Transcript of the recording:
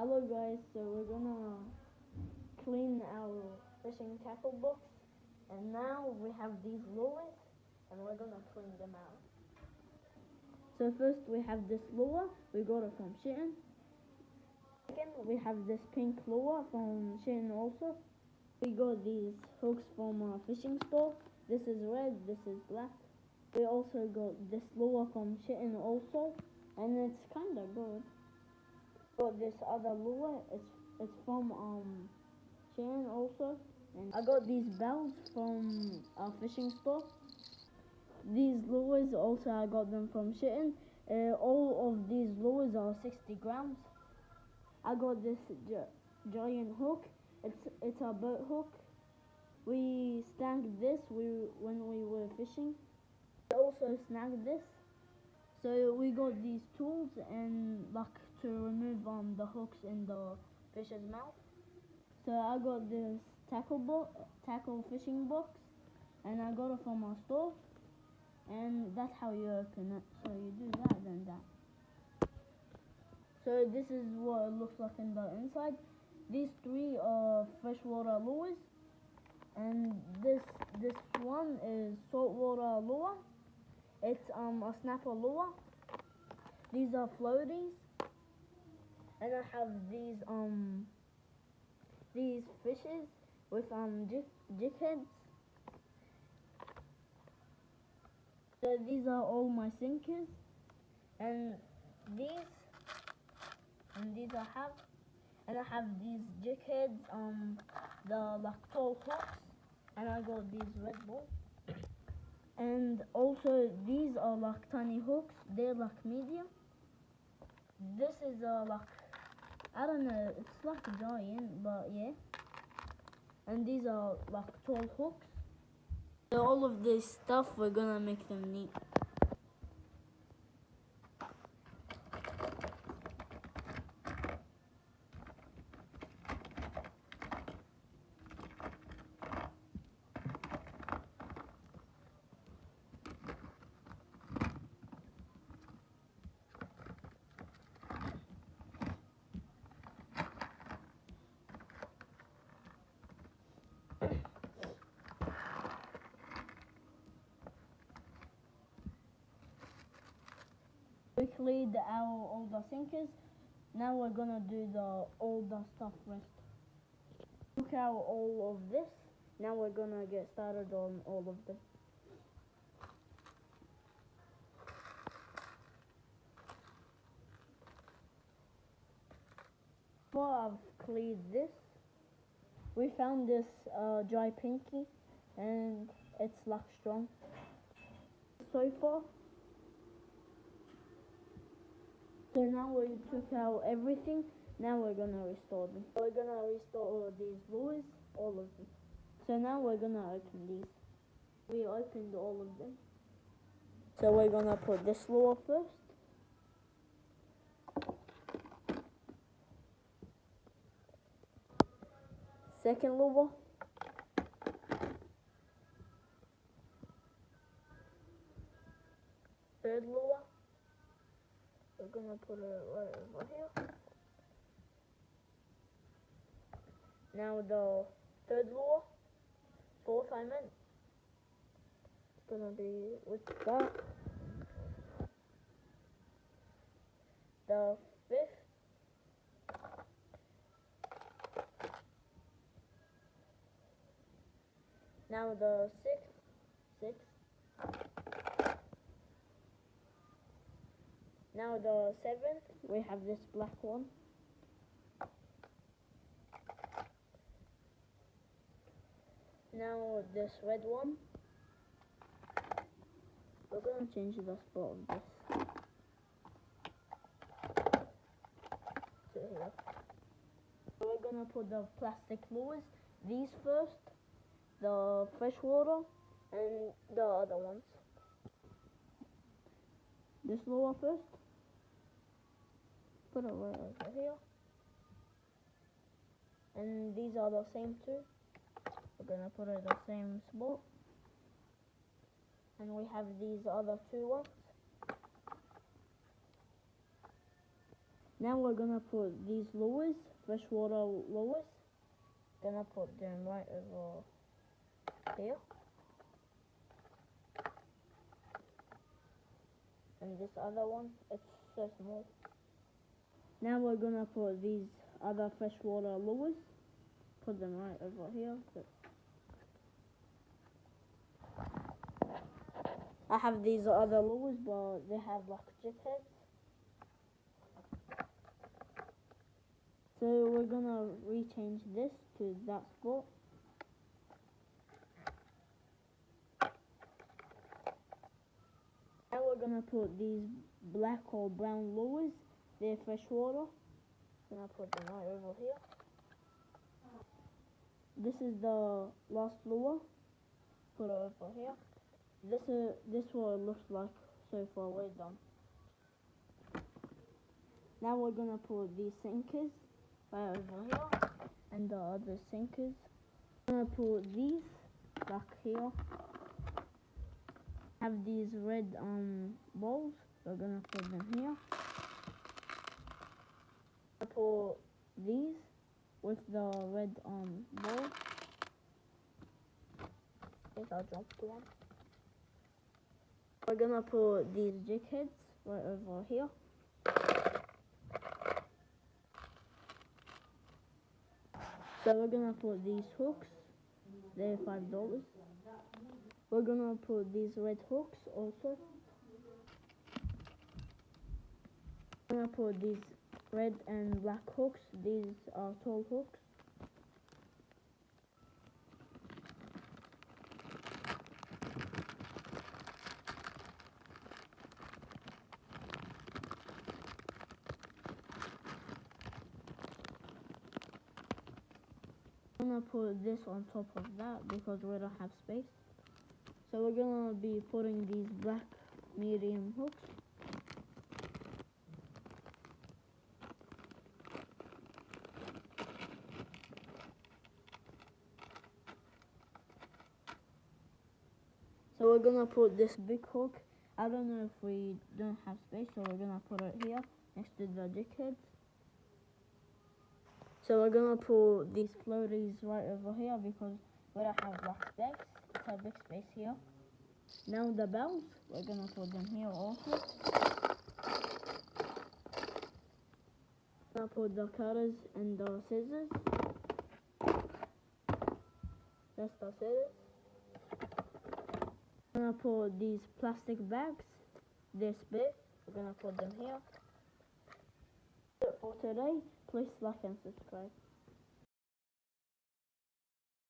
Hello guys, so we're gonna clean our fishing tackle box, and now we have these lures and we're gonna clean them out. So first we have this lure, we got it from Shein. Second we have this pink lure from Shein also. We got these hooks from a fishing store. This is red, this is black. We also got this lure from Shein also, and it's kinda good. Got this other lure, it's from Shein also, and I got these bells from a fishing store. These lures also I got them from Shein. All of these lures are 60 grams. I got this giant hook. It's a boat hook. We snagged this when we were fishing. We also snagged this. So we got these tools and like to remove the hooks in the fish's mouth. So I got this tackle fishing box, and I got it from our store, and that's how you open it. So you do that and that. So this is what it looks like in the inside. These three are freshwater lures, and this one is saltwater lure. It's a snapper lure. These are floaties, and I have these fishes with jig heads. So these are all my sinkers, and these I have, and I have these jig heads, the like tall hooks, and I got these Red Bull. And also these are like tiny hooks, they're like medium. This is like, I don't know, it's like a giant, but yeah. And these are like tall hooks. So all of this stuff, we're gonna make them neat. We cleared all the sinkers. Now we're gonna do all the stuff rest. Took out all of this. Now we're gonna get started on all of them. Before I've cleared this, we found this dry pinky, and it's like strong. So far. So now we took out everything. Now we're gonna restore them. We're gonna restore all of these lures, all of them. So now we're gonna open these. We opened all of them. So we're gonna put this lure first. Second lure. Third lure. We're gonna put it right over here. Now the third lure. Fourth, I meant. It's gonna be with that. The fifth. Now the sixth. Now the seventh, we have this black one. Now this red one. We're gonna change the spot of this to here. So we're gonna put the plastic lures, these first, the freshwater, and the other ones. This lure first. Put it right over here. And these are the same too. We're gonna put it in the same spot. And we have these other two ones. Now we're gonna put these lures, freshwater lures. Gonna put them right over here. And this other one, it's so small. Now we're gonna put these other freshwater lures. Put them right over here. I have these other lures, but they have like jig heads. So we're gonna rechange this to that spot. Now we're gonna put these black or brown lures. They're freshwater. Gonna put them right over here. This is the last lure. Put it over here. This what it looks like so far. We're done. Now we're gonna put these sinkers right over here, and the other sinkers. I'm gonna put these back here. Have these red balls. We're gonna put them here. Put these with the red ball. I think I'll drop one. We're gonna put these jig heads right over here. So we're gonna put these hooks. They're $5. We're gonna put these red hooks also. We're gonna put these red and black hooks. These are tall hooks. I'm gonna put this on top of that because we don't have space. So we're gonna be putting these black medium hooks. So we're gonna put this big hook. I don't know if we don't have space, so we're gonna put it here next to the jig heads. So we're gonna put these floaties right over here because we don't have black space. It's a big space here. Now the bells, we're gonna put them here also. Gonna put the cutters and the scissors. That's the scissors. Gonna put these plastic bags this big. We're gonna put them here. That's it for today. Please like and subscribe.